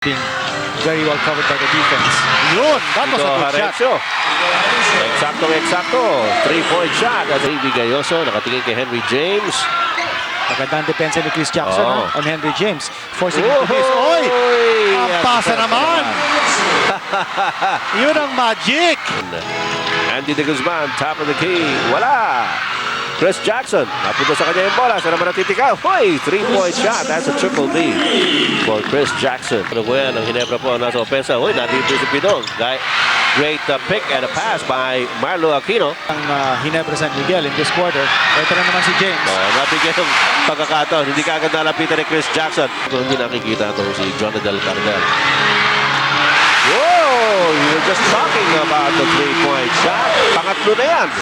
being very well covered by the defense. Yun! That was a good shot. Eksakto. 3-point shot. Davey Gayoso nakatingin kay Henry James. Magandang depensa ni Chris Jackson on Henry James. Forcing him to miss. Oy! Ang pasa naman! Yun ang magic! Andy De Guzman, top of the key. Wala! Chris Jackson, napunta sa kanya yung bola. Sa naman natitikaw. Hoy! 3-point shot. That's a triple D for Chris Jackson. Ano ko yan? Ang Ginebra po nasa opensa. Hoy, nandito si Pidong. Great pick and a pass by Marlo Aquino. Ang Ginebra San Miguel in this quarter. Ito na naman si James. Nabigyan ng pagkakataon. Hindi ka agad nalapitan ni Chris Jackson. Hindi nakikita itong si Jonathan Cardel. Whoa! You were just talking about the 3-point shot. Pangatlo na yan.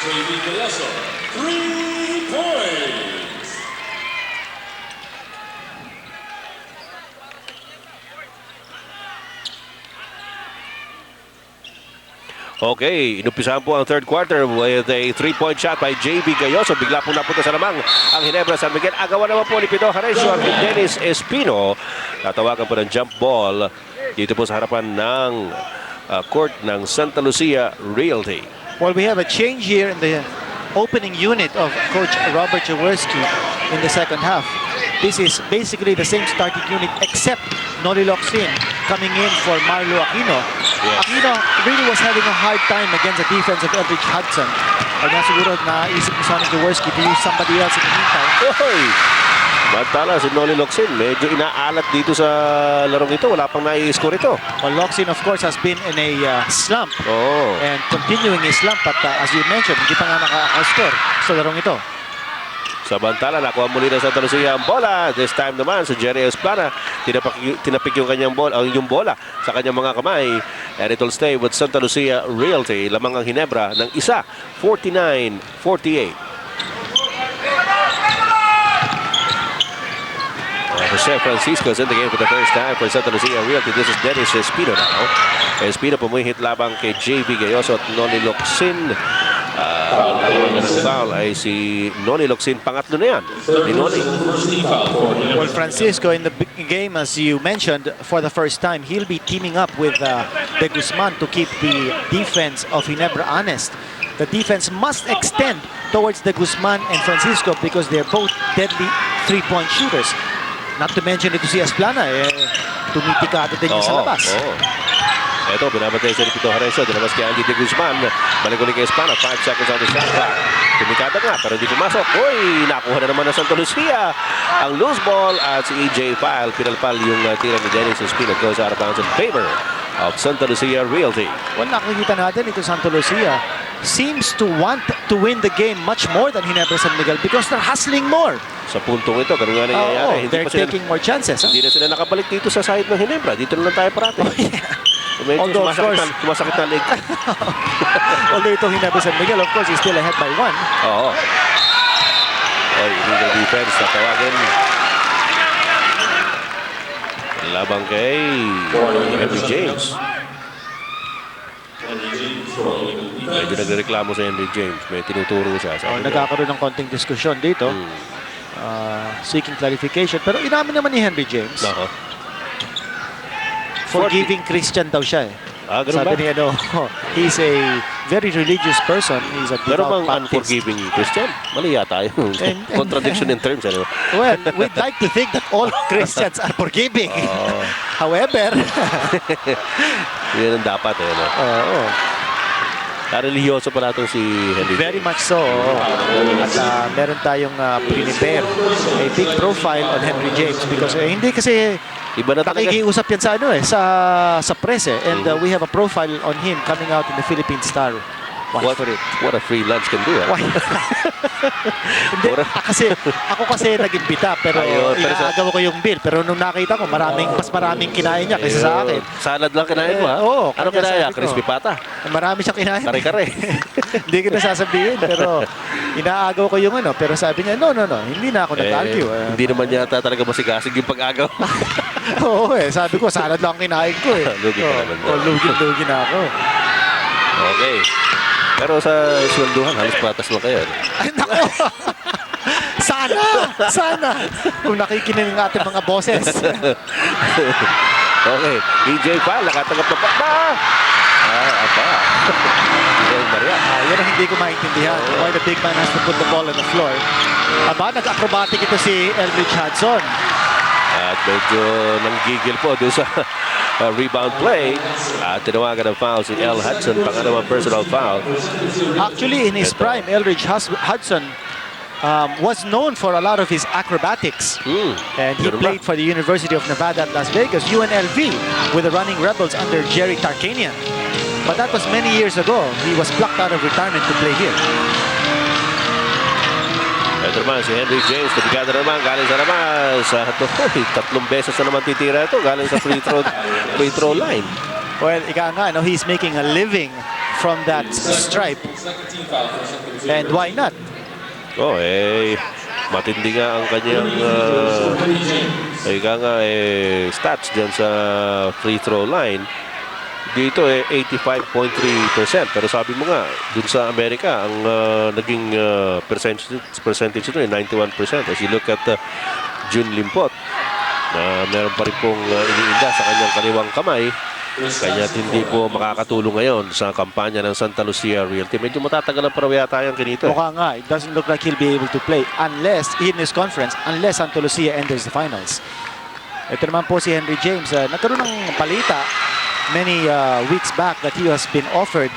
Davey Gayoso, 3 points. Okay, inumpisahan po ang third quarter with a 3-point shot by J.B. Gayoso. Bigla po napunta sa lamang ang Ginebra San Miguel. Agawan naman po ni Pino Jarecio at Dennis Espino. Tatawagan po ng jump ball dito po sa harapan ng court ng Santa Lucia Realty. Well, we have a change here in the opening unit of Coach Robert Jaworski in the second half. This is basically the same starting unit except Noli Locsin coming in for Marlo Aquino. Yes. Aquino really was having a hard time against the defense of Eldridge Hudson. Kaya siguro naisip ni Sonny Jaworski to use somebody else in the meantime. Oy! Mantala si Noli Locsin, medyo inaalat dito sa larong ito. Wala pang nai-score ito. Well, Locsin of course has been in a slump and continuing his slump. But as you mentioned, hindi pa nga naka-score sa larong ito. Samantala, nakuha muli ng Santa Lucia ang bola. This time naman, si Jerry Esplana, tinapik yung kanyang bola, yung bola sa kanyang mga kamay. And it will stay with Santa Lucia Realty. Lamang ang Ginebra ng isa, 49-48. Jose Francisco is in the game for the first time for Santa Lucia Realty. This is Dennis Espino now. Espino pumihit labang kay J.B. Gayoso at Noli Locsin. Foul ay si Noli Locsin. Pangatlo na yan ni Noli. Well, Francisco in the game, as you mentioned, for the first time, he'll be teaming up with De Guzman to keep the defense of Ginebra honest. The defense must extend towards De Guzman and Francisco because they're both deadly three-point shooters. Not to mention ito si Esplana, tumitikado din niya sa labas. Ito, binabatay siya ni Pito Jarecio. Dinabas kay Andy De Guzman. Balik ulit kay Esplana. 5 seconds on the shot clock. Tumikada nga, pero hindi pumasok. Uy, nakuha na naman ng Santa Lucia ang loose ball at si E.J. File. Pinalpal yung tira ni Dennis Espino. Goes out of bounds in favor of Santa Lucia Realty. Well, nakikita natin ito Santa Lucia seems to want to win the game much more than Ginebra San Miguel because they're hustling more. Sa puntong ito, ganun nga nangyayari. They're taking more chances. Hindi na sila nakabalik dito sa side ng Ginebra. Dito na lang tayo parati. Although, of course, sumasakit na leg. although ito Ginebra San Miguel, of course, is still ahead by 1. Oo. Oy, illegal defense na tawagin. Labang kay Henry James. Medyo nagreklamo sa Henry James. May tinuturo siya. Nagkakaroon ng konting diskusyon dito. Seeking clarification. Pero inamin naman ni Henry James. Forgiving Christian daw siya. Sabi niya, he's a very religious person. He's a pero devout bang Baptist. Unforgiving Christian? Mali yata yun. Contradiction in terms. Ano? Well, we'd like to think that all Christians are forgiving. However, yun ang dapat. Religyoso pala itong si Henry James. Very much so. At meron tayong prepare a big profile on Henry James because hindi kasi iba na talaga. Nakikiusap yan sa sa press and we have a profile on him coming out in the Philippine Star. Watch for it. What a free lunch can do. Why? Hindi, ako kasi nag-imbita pero Ayun, pero inaagaw ko yung bill. Pero nung nakita ko, mas maraming kinain niya kaysa sa akin. Salad lang kinain mo, ha? Oo, Ano kaya kinaya? sabi ko, Crispy pata. Marami siyang kinain. Kare-kare. Hindi ko na sasabihin, pero inaagaw ko yung ano. Pero sabi niya, no, hindi na ako nag-argue. Hindi naman yata talaga masigasig yung pag-agaw. Oo sabi ko, salad lang kinain ko eh. Lugi ka naman. Lugi na ako. Okay. Pero sa swelduhan, halos patas mo kayo. Ay, nako! Sana! Kung nakikinig ng ating mga bosses. Okay. EJ Pal, nakatanggap na pa. Apa. EJ Maria. Yan ang hindi ko maintindihan. Why the big man has to put the ball on the floor. Aba, nag-acrobatic ito si Eldridge Hudson. At medyo nanggigil po doon sa rebound play. At tinawagan ng foul si El Hudson. Pangalawang personal foul. Actually, in his prime, Eldridge Hudson was known for a lot of his acrobatics. And he played for the University of Nevada at Las Vegas, UNLV, with the Running Rebels under Jerry Tarkanian. But that was many years ago. He was plucked out of retirement to play here. Ito naman si Henry James. Tubigada naman. Galing sa labas. Tatlong beses na naman titira ito. Galing sa free throw line. Well, ika nga, no, he's making a living from that stripe. And why not? Matindi nga ang kanyang stats dyan sa free throw line. Dito 85.3%. Pero sabi mo nga, dun sa Amerika, ang naging percentage ito 91%. As you look at June Limpot, meron pa rin pong iniinda sa kanyang kaliwang kamay. Kaya hindi po makakatulong ngayon sa kampanya ng Santa Lucia Realty. Medyo matatagalan pa raw yata yung kinito. Mukha nga, it doesn't look like he'll be able to play unless, in this conference, unless Santa Lucia enters the finals. Ito naman po si Henry James. Nagkaroon ng palita many weeks back that he has been offered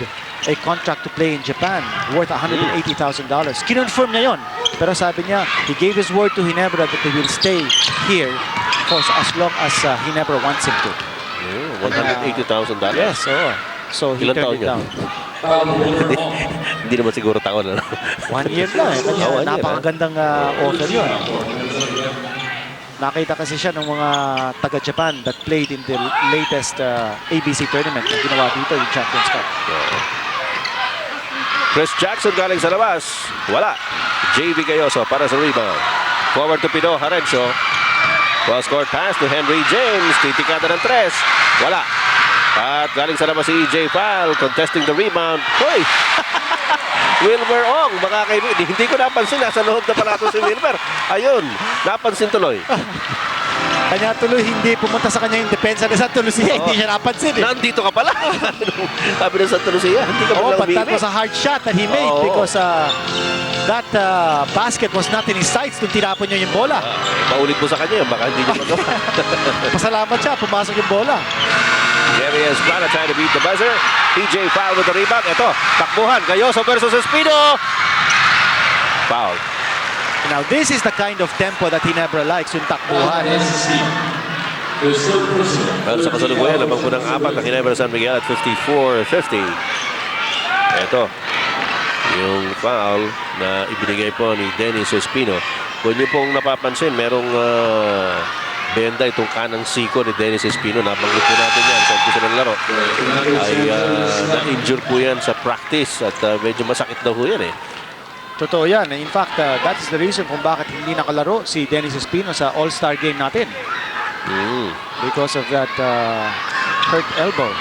a contract to play in Japan worth $180,000. Kinonfirm niya yon. Pero sabi niya, he gave his word to Ginebra that he will stay here for as long as Ginebra wants him to. $180,000? Yes, so he Ilan taon turned it down. Hindi naman siguro taon. 1 year lang eh. Kanya, napakagandang offer yun. Nakita kasi siya ng mga taga-Japan that played in the latest ABC tournament na ginawa dito, yung Champions Cup. Chris Jackson galing sa labas. Wala. JV Gayoso para sa rebound. Forward to Pino Harencio. Cross-court pass to Henry James. Titikada ng 3. Wala. At galing sa labas si EJ Pal contesting the rebound. Hoy! Wilmer Ong, mga kaibigan. Hindi ko napansin. Nasa loob na pala ito si Wilmer. Ayun, napansin tuloy. Kanya tuloy hindi pumunta sa kanya yung depensa ni Santa Lucia. Hindi siya napansin eh. Nandito ka pala. Sabi ng Santa Lucia, hindi ka But lang that was a hard shot that he made because that basket was not in his sights nung tinapon niya yung bola. Paulit mo sa kanya, baka hindi niya magawa. Pasalamat siya, pumasok yung bola. Jerry Esplana trying to beat the buzzer. EJ foul with the rebound. Ito, takbuhan. Gayoso versus Espino. Foul. Now, this is the kind of tempo that Ginebra likes, yung takbuhan. Well, sa kasalukuyan, lamang po ng 4 ng Ginebra San Miguel at 54-50. Ito, yung foul na ibinigay po ni Dennis Espino. Kung niyo pong napapansin, merong benda itong kanang siko ni Dennis Espino. Nabanggit po natin yan sa umpisa ng laro. Ay na-injure po yan sa practice at medyo masakit daw po yan eh. Totoo yan. In fact, that is the reason kung bakit hindi nakalaro si Dennis Espino sa All-Star game natin. Because of that hurt elbow.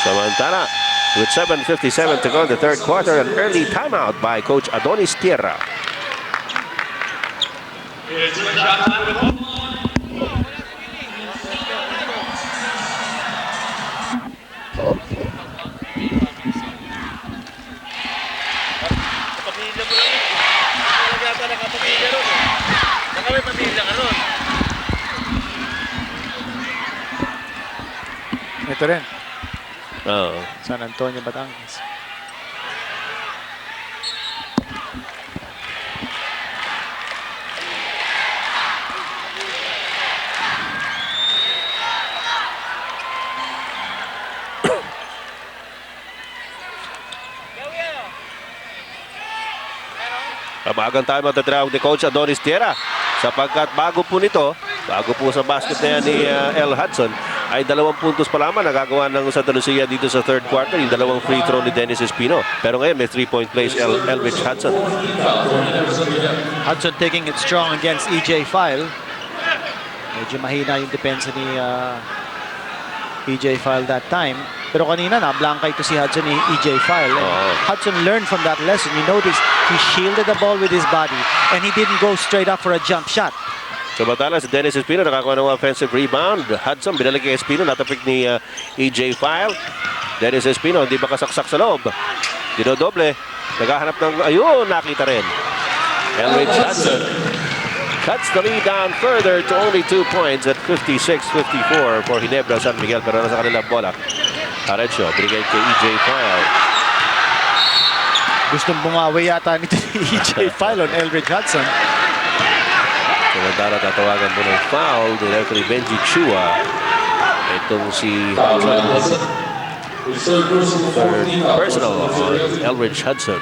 Samantala, with 7:57 to go in the third quarter, an early timeout by Coach Adonis Tierra. Ito rin. Oo. San Antonio, Batangas. Magang tayo magtatraw ni Coach Adonis Tierra. Sapagkat bago po sa basket na yan ni El Hudson, ay 2 puntos pa lamang nagagawa ng Santa Lucia dito sa third quarter. Yung 2 free throw ni Dennis Espino. Pero ngayon may 3-point plays Elridge Hudson. Hudson taking it strong against EJ File. Medyo mahina yung depensa ni EJ File that time. Pero kanina na-blanca ito si Hudson ni EJ File. Hudson learned from that lesson. You notice he shielded the ball with his body and he didn't go straight up for a jump shot. Samantala si Dennis Espino nakakuha ng offensive rebound. Hudson binalik kay Espino, natapik ni EJ File. Dennis Espino hindi makasaksak sa loob. Dinodoble. Naghahanap ng ayun, nakita rin. Elridge Hudson cuts the lead down further to only 2 points at 56-54 for Ginebra San Miguel. Pero nasa kanilang bola. Arencio, binigay kay EJ File. Gustong bumawi yata nito ni EJ File on Elridge Hudson. Samantala tatawagan mo ng foul ni referee Benji Chua. Itong si personal on Elridge Hudson.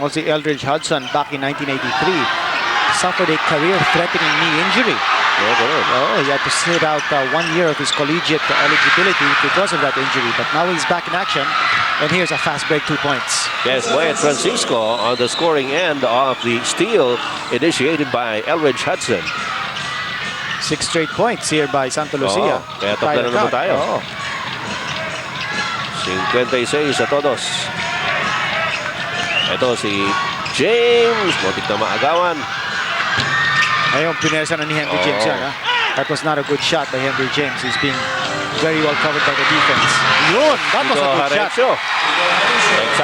Well, si Elridge Hudson back in 1983 suffered a career-threatening knee injury. He had to sit out 1 year of his collegiate eligibility because of that injury. But now he's back in action. And here's a fast break, 2 points. Yes, Boyet Francisco on the scoring end of the steal initiated by Elridge Hudson. 6 straight points here by Santa Lucia. Kaya top na naman tayo. 56 a todos. Ito si James. Motik na maagawan. Ayun, pinersa na ni Henry James yan. That was not a good shot by Henry James. He's being very well covered by the defense. Yun, that was a good shot.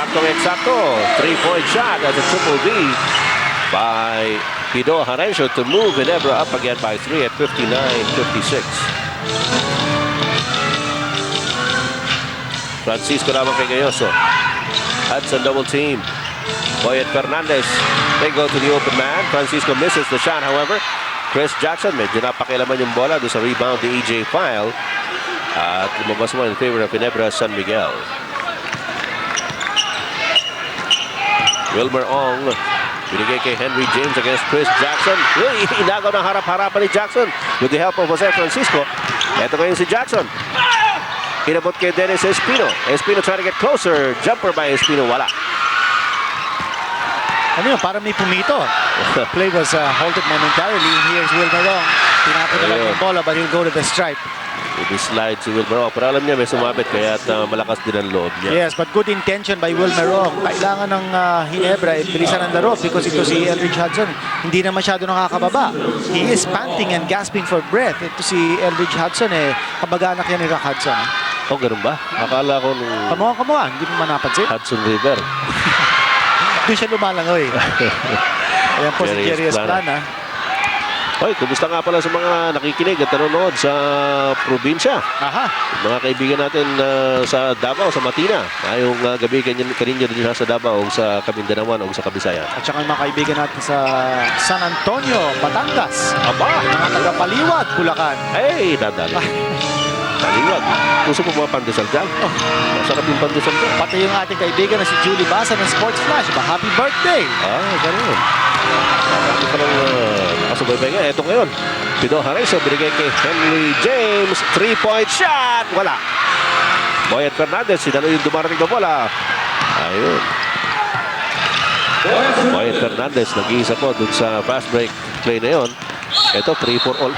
Eksakto. 3-point shot as a triple D by Pido Harencio to move Ginebra up again by 3 at 59-56. Francisco naman kay Gayoso. Hudson double team. Boyet Fernandez, they go to the open man. Francisco misses the shot, however. Chris Jackson, medyo napakilaman yung bola doon sa rebound ni EJ File. At lumabas mo in favor of Ginebra San Miguel. Wilmer Ong, binigay kay Henry James against Chris Jackson. Inagaw ng harap-harapan ni Jackson with the help of Jose Francisco. Ito ngayon si Jackson. Inabot kay Dennis Espino. Espino trying to get closer. Jumper by Espino, wala. Ano yun, parang may pumito. Play was halted momentarily. Here's Wilmer Ong. Tinapon na lang yung bola but he'll go to the stripe. He slide si Wilmer Ong. Pero alam niya may sumabit kaya malakas din ang loob niya. Yes, but good intention by Wilmer Ong. Kailangan ng Ginebra bilisan ang laro because ito si Elridge Hudson hindi na masyado nakakababa. He is panting and gasping for breath. Ito si Elridge Hudson kabag-anak yan ni Rock Hudson. Oh, ganun ba? Akala ko nung Kamuha, hindi mo man napansin. Hudson River. Doon siya lumalangoy. Ayan po si Jerry Esplana. Hoy, kumusta nga pala sa mga nakikinig at nanonood sa probinsya? Mga kaibigan natin sa Davao, sa Matina. Ngayong gabi kaninyo din sa Davao o sa Kabindanawan o sa Kabisayan. At saka yung mga kaibigan natin sa San Antonio, Batangas. Aba! Mga taga-Paliwag, Bulacan. Hey, dadali. Paliwag. Gusto mo mga pandesal dyan? Masarap yung pandesal dyan. Pati yung ating kaibigan na si Julie Basa ng Sports Flash. Happy birthday! Ganun. Happy pa lang nakasubaybay nga. Ito ngayon. Pido Harencio binigay kay Henry James. 3-point shot! Wala. Boyet Fernandez. Sinalo yung dumarating na bola. Ayun. Boyet Fernandez. Nag-iisa po dun sa fast break play na yun. Ito, 3-for all.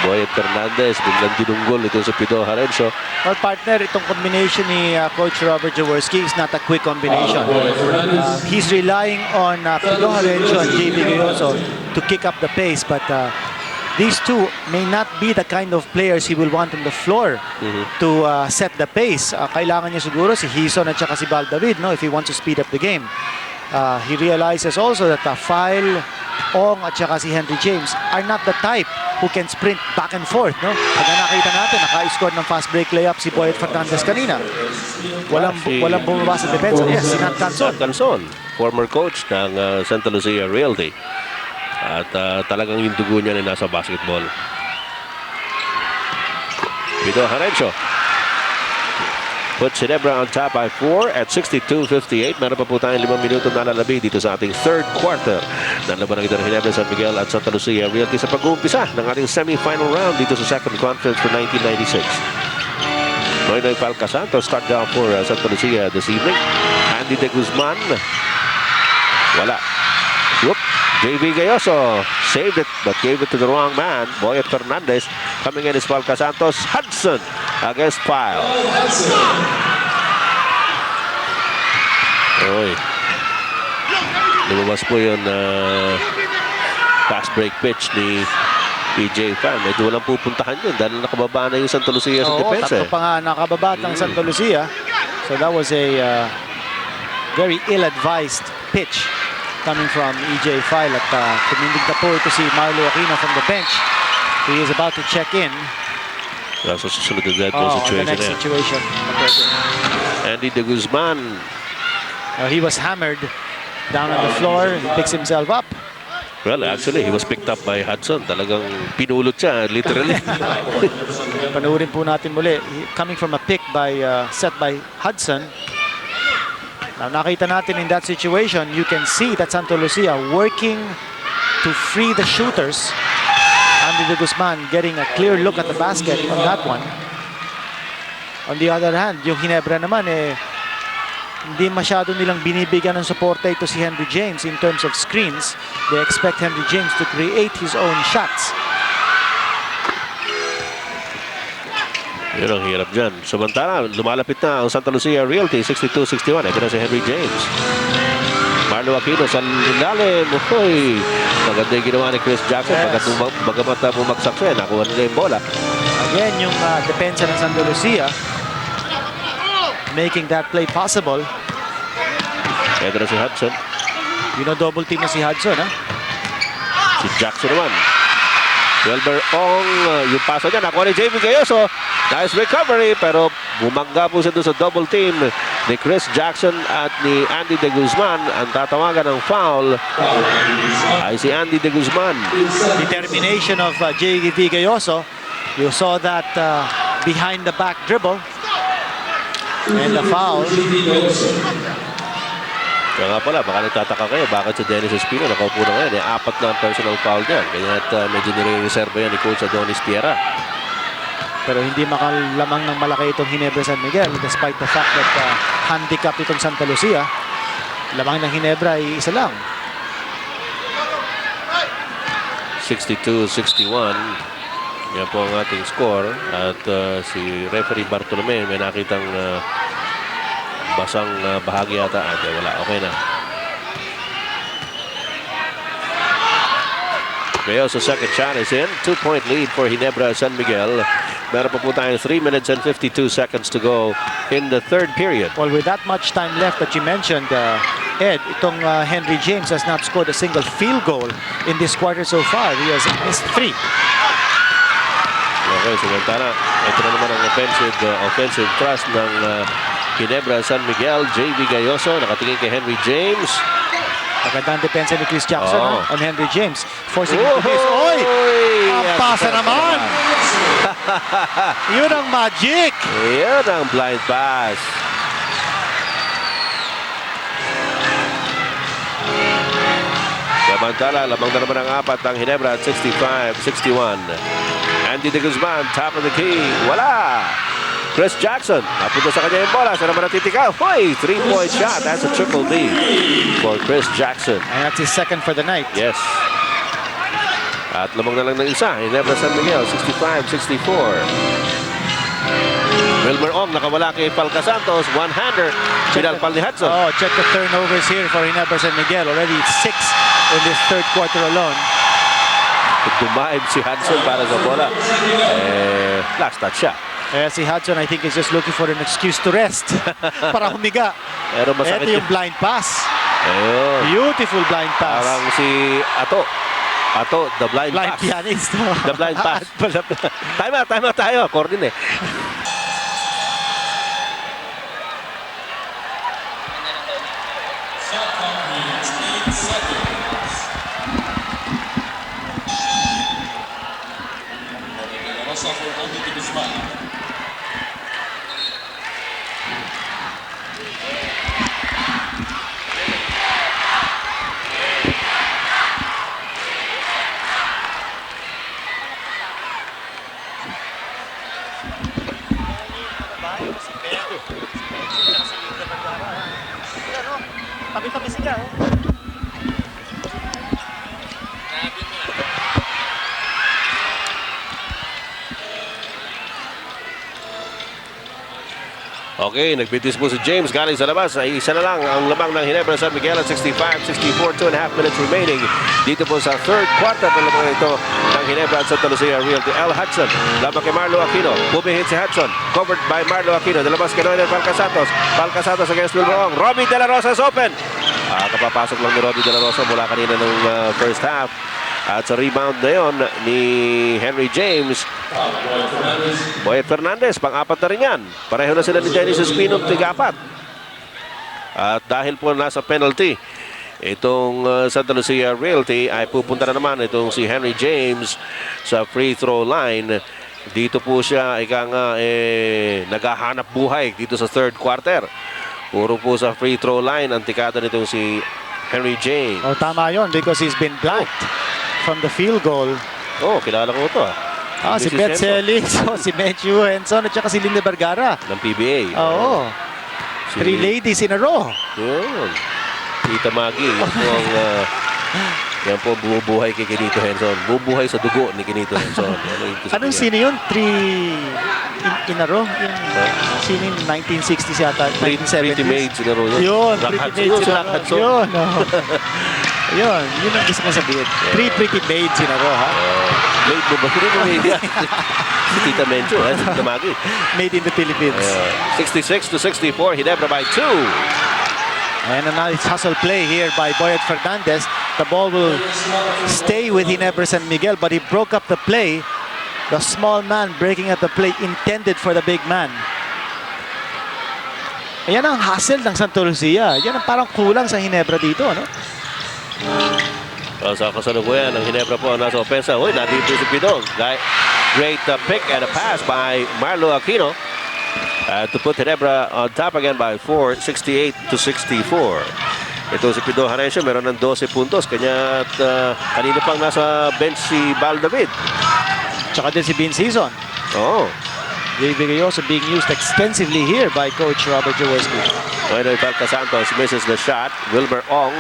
Boyet Fernandez, biglang dinunggol ito sa Pido Harencio. Well, partner, itong combination ni Coach Robert Jaworski is not a quick combination. He's relying on Pido Harencio and JB Gayoso to kick up the pace, but these two may not be the kind of players he will want on the floor to set the pace. Kailangan niya siguro si Hison at saka si Val David, no, if he wants to speed up the game. He realizes also that File, Ong at saka si Henry James are not the type who can sprint back and forth, no? Pag nakita natin, naka-score ng fast break layup si Boyet Fernandez kanina. Walang bumaba sa depensa. Yes, si Nat Canson. Canson, former coach ng Santa Lucia Realty. At talagang yung dugo niya na nasa basketball. Pido Harencio. Put Ginebra on top by 4 at 62-58. Meron pa po tayong 5 minuto na lalabi dito sa ating third quarter. Nalaban ng ito ng Ginebra, San Miguel at Santa Lucia Realty sa pag-uumpisa ng ating semi-final round dito sa second conference for 1996. Noynoy Falcasanto start down for Santa Lucia this evening. Andy De Guzman. Wala. Whoop. JV Gayoso saved it but gave it to the wrong man. Boyet Fernandez coming in is Falcasantos. Hudson against Pyle. Oy. Lumabas po yung fast break pitch ni PJ Fan. Medyo walang pupuntahan yun dahil nakababa na yung Santa Lucia sa depensa. Tatlo pa nga nakababa ng Santa Lucia. So that was a very ill-advised pitch coming from EJ File at tumindig na po ito si Marlo Aquino from the bench. He is about to check in. Sa susunod na dead The next situation. Andy De Guzman. He was hammered down on the floor. He picks himself up. Well, actually, he was picked up by Hudson. Talagang pinulot siya, literally. Panoorin po natin muli. Coming from a pick set by Hudson. Now, nakita natin in that situation, you can see that Santa Lucia working to free the shooters. Andy De Guzman getting a clear look at the basket on that one. On the other hand, yung Ginebra naman, hindi masyado nilang binibigyan ng suporta ito si Henry James in terms of screens. They expect Henry James to create his own shots. Yun ang hirap dyan. Samantala, lumalapit na ang Santa Lucia Realty, 62-61. Ito na si Henry James. Marlo Aquino sa ilalim. Uy, maganda yung ginawa ni Chris Jackson. Bagamat bumagsak siya, nakuha nila yung bola. Again, yung depensa ng Santa Lucia making that play possible. Ito na si Hudson. Double team na si Hudson, ha? Si Jackson naman. Wilber Ong, yung paso niya, nakuha ni JV Gayoso. Nice recovery, pero bumangga po siya doon sa double team ni Chris Jackson at ni Andy De Guzman. Ang tatawagan ng foul ay si Andy De Guzman. Determination of JV Gayoso. You saw that behind the back dribble. And the foul. Kaya nga pala, baka nagtataka kayo, bakit si Dennis Espino nakaupo na ngayon? 4 na ang personal foul niyan. Kaya medyo nire-reserve yan ni Coach Adonis Piera. Pero hindi makalamang ng malaki itong Ginebra San Miguel despite the fact that handicap itong Santa Lucia. Lamang ng Ginebra ay isa lang. 62-61. Yan po ang ating score. At si referee Bartolome may nakitang basang bahagi yata. Wala, okay na. Gayoso second shot is in. 2-point lead for Ginebra San Miguel. Meron pa po tayong 3 minutes and 52 seconds to go in the third period. Well, with that much time left that you mentioned, Ed, itong Henry James has not scored a single field goal in this quarter so far. He has missed 3. Okay, samantala, ito na naman ang offensive thrust ng Ginebra San Miguel. JV Gayoso nakatingin kay Henry James. Magandang depensa ni Chris Jackson on Henry James. Forcing him to miss. Oy! Ang pasa naman! Yun ang magic! Yun ang blind pass. Samantala, lamang na naman ang 4 ng Ginebra at 65-61. Andy De Guzman, top of the key. Wala! Chris Jackson, napunta sa kanya yung bola. Siya naman natitikaw. Hoy! 3-point shot. That's a triple D for Chris Jackson. And that's his second for the night. Yes. At lamang na lang ng isa. Ginebra San Miguel, 65-64. Wilmer Ong nakawala kay Falcasantos. One-hander. Pinalpal ni Hudson. Oh, check the turnovers here for Ginebra San Miguel. Already 6 in this third quarter alone. Dumaib si Hudson para sa bola. Last touch siya. Si Hudson, I think, is just looking for an excuse to rest. Para humiga. Pero masakit Ito yung blind pass. Ayun. Beautiful blind pass. Parang si Ato. Ato, the blind pass. Pianist. The blind pass. Time out tayo. Coordin eh. Okay, nagbitis po si James galing sa labas. Ay isa na lang ang lamang ng Ginebra San Miguel at 65-64, 2.5 minutes remaining. Dito po sa third quarter ng lamang ito ng Ginebra at Santa Lucia Realty. L. Hudson, laban kay Marlo Aquino. Bumihit si Hudson, covered by Marlo Aquino. Dalabas kay Noel Palcasatos. Palcasatos against Wilmer Ong. Robbie De La Rosa is open. Kapapasok lang ni Robbie De La Rosa mula kanina ng first half. At sa rebound na yun ni Henry James, Boyet Fernandez, pang-apat na rin yan. Pareho na sila ni Dennis Espino, tiga-apat. At dahil po nasa penalty, itong Santa Lucia Realty ay pupunta na naman itong si Henry James sa free throw line. Dito po siya, naghahanap buhay dito sa third quarter. Puro po sa free throw line ang tikada nitong si Henry James. Oh, tama yon because he's been blanked from the field goal. Oh, kilala ko ito. Si Beth Celis, si Matthew Henson at saka si Linda Vergara. Ng PBA. Oo. Three ladies in a row. Yun. Tita Maggie. Yan po bumubuhay kay Kinito Henson. Bumubuhay sa dugo ni Kinito Henson. Anong sino yun? Three in a row? Sino yung 1960s yata? Pretty 1970s? maids in a row. Yun. Rock Pretty Hudson. maids in a row. Yun. Yun. Yun ang gusto ko sabihin. Three pretty maids in a row, ha? Maid mo ba? Hindi mo maid yan. Si Tita Mencho, si Tita Maggie. Made in the Philippines. 66-64, Ginebra by 2. And a nice hustle play here by Boyet Fernandez. The ball will stay with Ginebra San Miguel, but he broke up the play. The small man breaking up the play intended for the big man. Ayan ang hustle ng Santa Lucia. Yan ang parang kulang sa Ginebra dito, no? Sa kasalukuyan ng Ginebra po nasa opensa. Uy, nandito si Pidong. Great pick and a pass by Marlo Aquino. To put Ginebra on top again by 4, 68-64. Ito si Pido Harencio, meron ng 12 puntos. Kanya at kanina pang nasa bench si Val David. Tsaka din si Bean Season. Oh. JV Gayoso being used extensively here by Coach Robert Jaworski. Bueno, Palca Santos misses the shot. Wilmer Ong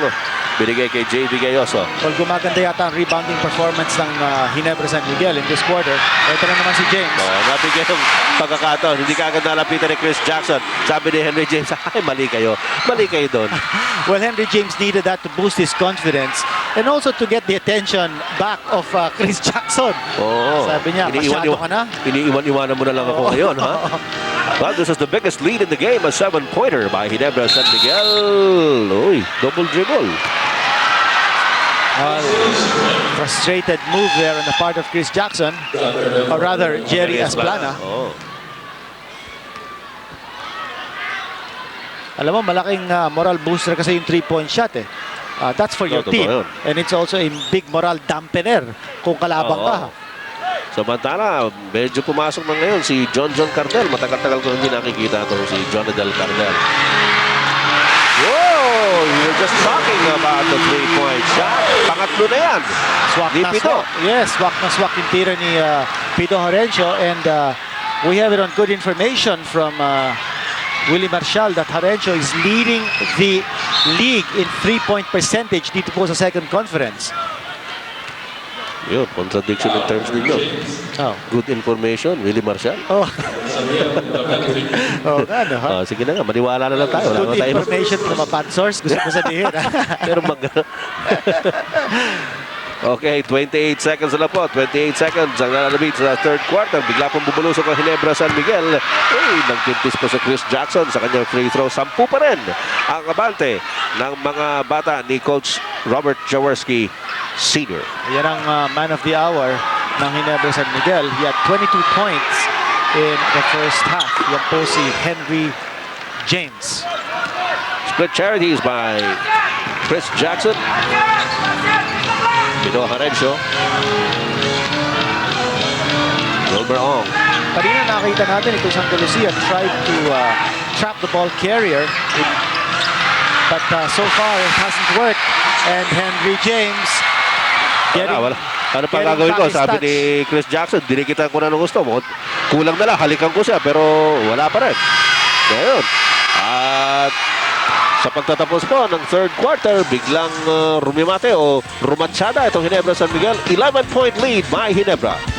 binigay kay JV Gayoso. Well, gumaganda yata ang rebounding performance ng Ginebra San Miguel in this quarter. Ito na naman si James. Nabigyan ng pagkakataon. Hindi kaagad nalapitan ni Chris Jackson. Sabi ni Henry James, ay mali kayo. Mali kayo doon. Well, Henry James needed that to boost his confidence and also to get the attention back of Chris Jackson. Oo. Sabi niya, masyado ka na. Iniiwan-iwanan mo na lang ako ngayon, ha? Well, this is the biggest lead in the game. A 7-pointer by Ginebra San Miguel. Uy, double dribble. Frustrated move there on the part of Chris Jackson, or rather Jerry Esplana. Oh. Alam mo, malaking moral booster kasi yung 3-point shot eh. That's for your team. Yun. And it's also a big moral dampener kung kalabang ka. Samantala, medyo pumasok na ngayon si John Cardel. Matagal-tagal ko hindi nakikita itong si John Del Cardel. Whoa! You're just talking about the 3-point shot. Pangatlo na yan. Swak na swak. Yes, swak na swak yung tira ni Pido Harencio. And we have it on good information from Willie Marshall that Harencio is leading the league in 3-point percentage dito po sa second conference. Yun, contradiction in terms ninyo. Oh. Good information, Willie Marshall. Oh. Oh, ano, ha? Sige na nga, maniwala na lang tayo. Wala Good tayo. information from a bad source, gusto ko sabihin. Pero Okay, 28 seconds na po. 28 seconds ang nalalabit sa third quarter. Bigla pong bumulusok ang Ginebra San Miguel. Nagkintis po sa Chris Jackson sa kanyang free throw. 10 pa rin ang abante ng mga bata ni Coach Robert Jaworski Sr. Yan ang man of the hour ng Ginebra San Miguel. He had 22 points in the first half. Yan po si Henry James. Split charities by Chris Jackson. Pido Harencio. Wilmer Ong. Kanina nakita natin itong Santa Lucia tried to trap the ball carrier. But so far it hasn't worked. And Henry James Wala. Ano pa gagawin ko? Sabi ni Chris Jackson, dinikitan ko na nung gusto mo. Kulang na lang, halikan ko siya, pero wala pa rin. Ngayon. At Sa pagtatapos po ng third quarter, biglang rumimate o rumansyada itong Ginebra San Miguel. 11-point lead by Ginebra.